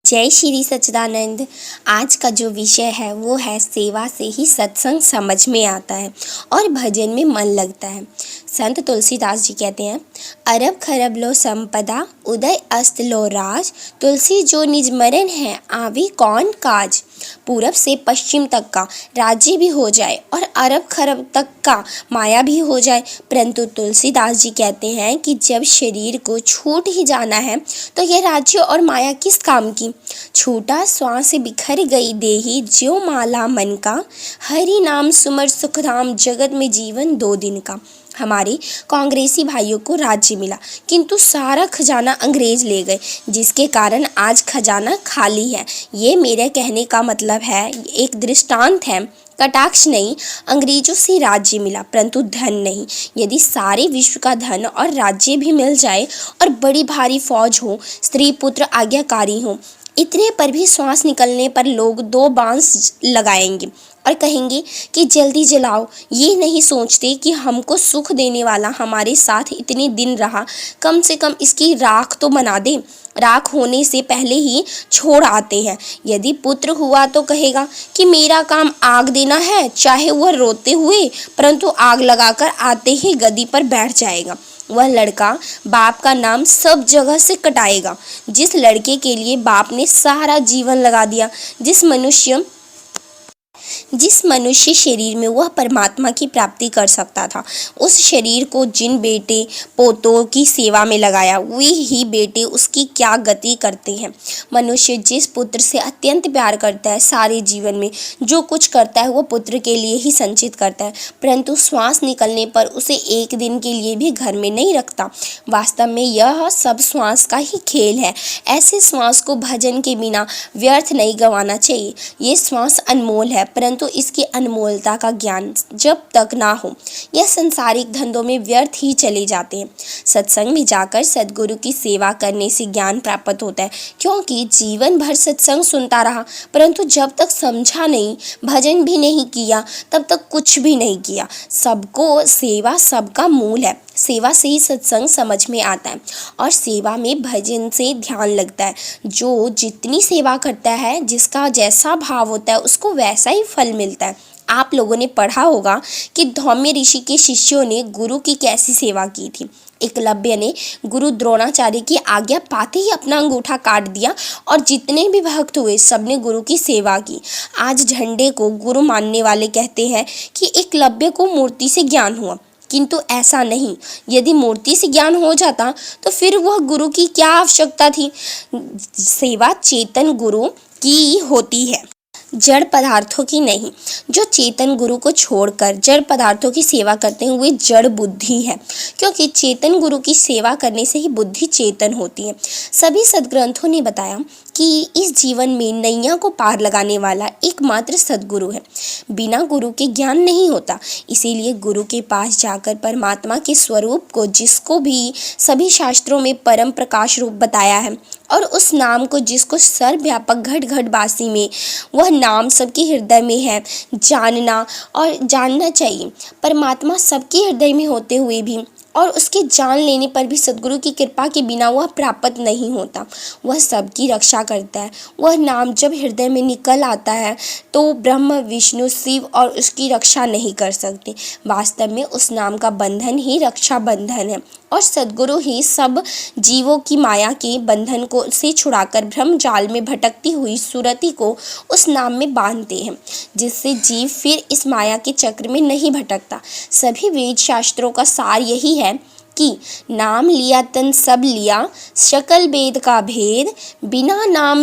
जय श्री सच्चिदानंद। आज का जो विषय है वो है सेवा से ही सत्संग समझ में आता है और भजन में मन लगता है। संत तुलसीदास जी कहते हैं, अरब खरब लो संपदा, उदय अस्त लो राज, तुलसी जो निज मरण है, आवी कौन काज। पूरब से पश्चिम तक का राज्य भी हो जाए और अरब खरब तक का माया भी हो जाए, परंतु तुलसीदास जी कहते हैं कि जब शरीर को छूट ही जाना है तो यह राज्य और माया किस काम की। छूटा श्वास से बिखर गई देही, ज्यों माला मन का, हरि नाम सुमर सुखधाम, जगत में जीवन 2 दिन का। हमारे कांग्रेसी भाइयों को राज्य मिला किंतु सारा खजाना अंग्रेज ले गए, जिसके कारण आज खजाना खाली है। ये मेरे कहने का मतलब है, एक दृष्टांत है, कटाक्ष नहीं। अंग्रेजों से राज्य मिला परंतु धन नहीं। यदि सारे विश्व का धन और राज्य भी मिल जाए और बड़ी भारी फौज हो, स्त्री पुत्र आज्ञाकारी हो, इतने पर भी श्वास निकलने पर लोग 2 बांस लगाएंगे और कहेंगे कि जल्दी जलाओ। ये नहीं सोचते कि हमको सुख देने वाला हमारे साथ इतने दिन रहा, कम से कम इसकी राख तो बना दे। राख होने से पहले ही छोड़ आते हैं। यदि पुत्र हुआ तो कहेगा कि मेरा काम आग देना है, चाहे वह रोते हुए, परंतु आग लगाकर आते ही गद्दी पर बैठ जाएगा। वह लड़का बाप का नाम सब जगह से कटाएगा। जिस लड़के के लिए बाप ने सारा जीवन लगा दिया, जिस मनुष्य शरीर में वह परमात्मा की प्राप्ति कर सकता था, उस शरीर को जिन बेटे पोतों की सेवा में लगाया, वे ही बेटे उसकी क्या गति करते हैं। मनुष्य जिस पुत्र से अत्यंत प्यार करता है, सारे जीवन में जो कुछ करता है वो पुत्र के लिए ही संचित करता है, परंतु श्वास निकलने पर उसे एक दिन के लिए भी घर में नहीं रखता। वास्तव में यह सब श्वास का ही खेल है। ऐसे श्वास को भजन के बिना व्यर्थ नहीं गंवाना चाहिए। ये श्वास अनमोल है, परंतु इसकी अनमोलता का ज्ञान जब तक ना हो, यह संसारिक धंधों में व्यर्थ ही चले जाते हैं। सत्संग में जाकर सद्गुरु की सेवा करने से ज्ञान प्राप्त होता है, क्योंकि जीवन भर सत्संग सुनता रहा परंतु जब तक समझा नहीं, भजन भी नहीं किया, तब तक कुछ भी नहीं किया। सबको सेवा सबका मूल है। सेवा से ही सत्संग समझ में आता है और सेवा में भजन से ध्यान लगता है। जो जितनी सेवा करता है, जिसका जैसा भाव होता है, उसको वैसा ही फल मिलता है। आप लोगों ने पढ़ा होगा कि धौम्य ऋषि के शिष्यों ने गुरु की कैसी सेवा की थी। एकलव्य ने गुरु द्रोणाचार्य की आज्ञा पाते ही अपना अंगूठा काट दिया और जितने भी भक्त हुए सबने गुरु की सेवा की। आज झंडे को गुरु मानने वाले कहते हैं कि एकलव्य को मूर्ति से ज्ञान हुआ, किंतु ऐसा नहीं। यदि मूर्ति से ज्ञान हो जाता तो फिर वह गुरु की क्या आवश्यकता थी। सेवा चेतन गुरु की होती है, जड़ पदार्थों की नहीं। जो चेतन गुरु को छोड़कर जड़ पदार्थों की सेवा करते हैं वे जड़ बुद्धि है, क्योंकि चेतन गुरु की सेवा करने से ही बुद्धि चेतन होती है। सभी सद्ग्रंथों ने बताया कि इस जीवन में नैया को पार लगाने वाला एकमात्र सद्गुरु है। बिना गुरु के ज्ञान नहीं होता, इसीलिए गुरु के पास जाकर परमात्मा के स्वरूप को, जिसको भी सभी शास्त्रों में परम प्रकाश रूप बताया है, और उस नाम को जिसको सर्वव्यापक घट घट बासी में वह नाम सबके हृदय में है, जानना और जानना चाहिए। परमात्मा सबके हृदय में होते हुए भी और उसके जान लेने पर भी सद्गुरु की कृपा के बिना वह प्राप्त नहीं होता। वह सबकी रक्षा करता है। वह नाम जब हृदय में निकल आता है तो ब्रह्म विष्णु शिव और उसकी रक्षा नहीं कर सकते। वास्तव में उस नाम का बंधन ही रक्षा बंधन है और सद्गुरु ही सब जीवों की माया के बंधन को से छुड़ाकर ब्रह्म जाल में भटकती हुई सुरति को उस नाम में बांधते हैं, जिससे जीव फिर इस माया के चक्र में नहीं भटकता। सभी वेद शास्त्रों का सार यही है कि नाम लिया तन सब लिया, सकल वेद का भेद, बिना नाम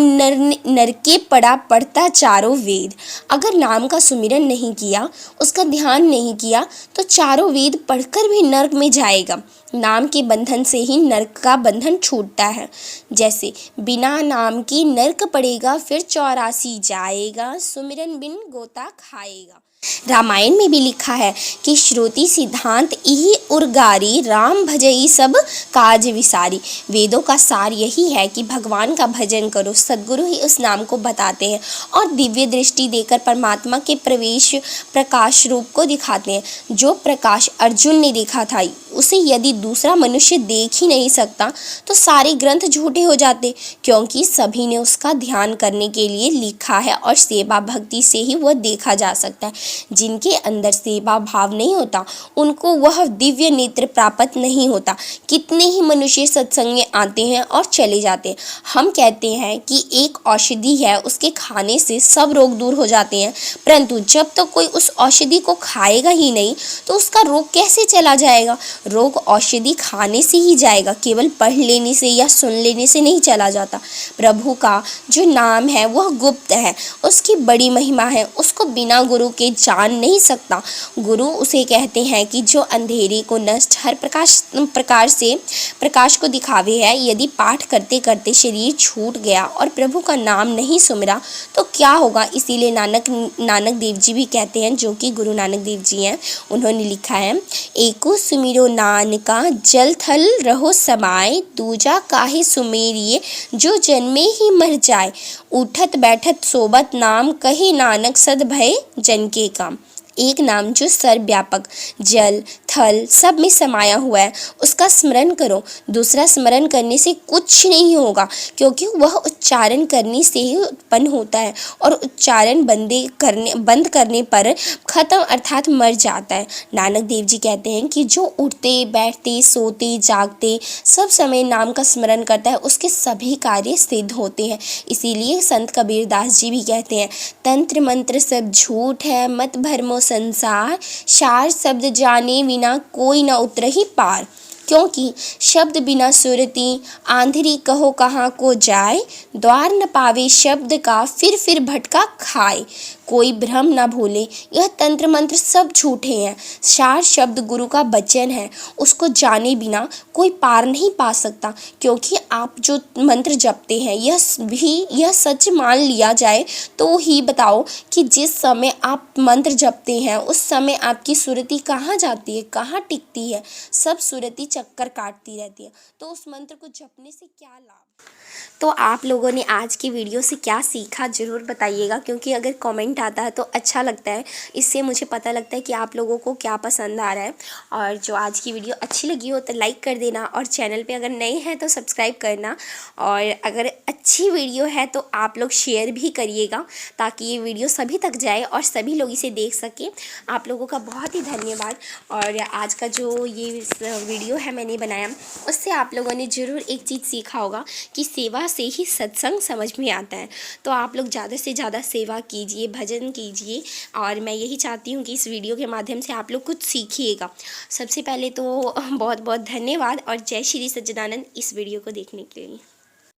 नर के पढ़ता चारों वेद। अगर नाम का सुमिरन नहीं किया, उसका ध्यान नहीं किया, तो चारों वेद पढ़कर भी नरक में जाएगा। नाम के बंधन से ही नरक का बंधन छूटता है। जैसे बिना नाम की नरक पड़ेगा, फिर 84 जाएगा, सुमिरन बिन गोता खाएगा। रामायण में भी लिखा है कि श्रुति सिद्धांत इहि उर्गारी राम भजई सब काज विसारी। वेदों का सार यही है कि भगवान का भजन करो। सद्गुरु ही उस नाम को बताते हैं और दिव्य दृष्टि देकर परमात्मा के प्रकाश रूप को दिखाते हैं। जो प्रकाश अर्जुन ने देखा था उसे यदि दूसरा मनुष्य देख ही नहीं सकता तो सारे ग्रंथ झूठे हो जाते, क्योंकि सभी ने उसका ध्यान करने के लिए लिखा है और सेवा भक्ति से ही वह देखा जा सकता है। जिनके अंदर सेवा भाव नहीं होता उनको वह दिव्य नेत्र प्राप्त नहीं होता। कितने ही मनुष्य सत्संग में आते हैं और चले जाते हैं। हम कहते हैं कि एक औषधि है, उसके खाने से सब रोग दूर हो जाते हैं, परंतु जब तक कोई उस औषधि को खाएगा ही नहीं तो उसका रोग कैसे चला जाएगा। रोग औषधि खाने से ही जाएगा, केवल पढ़ लेने से या सुन लेने से नहीं चला जाता। प्रभु का जो नाम है वह गुप्त है, उसकी बड़ी महिमा है, उसको बिना गुरु के जान नहीं सकता। गुरु उसे कहते हैं कि जो अंधेरे को नष्ट हर प्रकार से प्रकाश को दिखावे है। यदि पाठ करते करते शरीर छूट गया और प्रभु का नाम नहीं सुमिरा तो क्या होगा। इसीलिए नानक देव जी भी कहते हैं, जो कि गुरु नानक देव जी हैं, उन्होंने लिखा है, एको सुमिरो नानका जल थल रहो समाए, दूजा काहे सुमेरिये जो जन्मे ही मर जाए, उठत बैठत सोबत नाम कहे नानक सद भय जन के काम। एक नाम जो सर्वव्यापक जल थल सब में समाया हुआ है, उसका स्मरण करो। दूसरा स्मरण करने से कुछ नहीं होगा, क्योंकि वह उच्चारण करने से ही उत्पन्न होता है और उच्चारण बंद करने पर खत्म अर्थात मर जाता है। नानक देव जी कहते हैं कि जो उठते बैठते सोते जागते सब समय नाम का स्मरण करता है उसके सभी कार्य सिद्ध होते हैं। इसीलिए संत कबीरदास जी भी कहते हैं, तंत्र मंत्र सब झूठ है, मत भरमो संसार, सार शब्द जाने बिना कोई न उतरहि पार। क्योंकि शब्द बिना सुरती, आंधरी कहो कहाँ को जाए, द्वार न पावे शब्द का फिर भटका खाए। कोई भ्रम न भूले, यह तंत्र मंत्र सब झूठे हैं। सार शब्द गुरु का वचन है, उसको जाने बिना कोई पार नहीं पा सकता। क्योंकि आप जो मंत्र जपते हैं यह सच मान लिया जाए तो ही बताओ कि जिस समय आप मंत्र जपते हैं उस समय आपकी सुरती कहाँ जाती है, कहाँ टिकती है। सब सुरती चक्कर काटती रहती है, तो उस मंत्र को जपने से क्या लाभ। तो आप लोगों ने आज की वीडियो से क्या सीखा ज़रूर बताइएगा, क्योंकि अगर कमेंट आता है तो अच्छा लगता है, इससे मुझे पता लगता है कि आप लोगों को क्या पसंद आ रहा है। और जो आज की वीडियो अच्छी लगी हो तो लाइक कर देना, और चैनल पे अगर नए हैं तो सब्सक्राइब करना, और अगर अच्छी वीडियो है तो आप लोग शेयर भी करिएगा ताकि ये वीडियो सभी तक जाए और सभी लोग इसे देख सकें। आप लोगों का बहुत ही धन्यवाद। और आज का जो ये वीडियो है मैंने बनाया, उससे आप लोगों ने ज़रूर एक चीज़ सीखा होगा कि सेवा से ही सत्संग समझ में आता है। तो आप लोग ज़्यादा से ज़्यादा सेवा कीजिए, भजन कीजिए, और मैं यही चाहती हूँ कि इस वीडियो के माध्यम से आप लोग कुछ सीखिएगा। सबसे पहले तो बहुत बहुत धन्यवाद और जय श्री सच्चिदानंद इस वीडियो को देखने के लिए।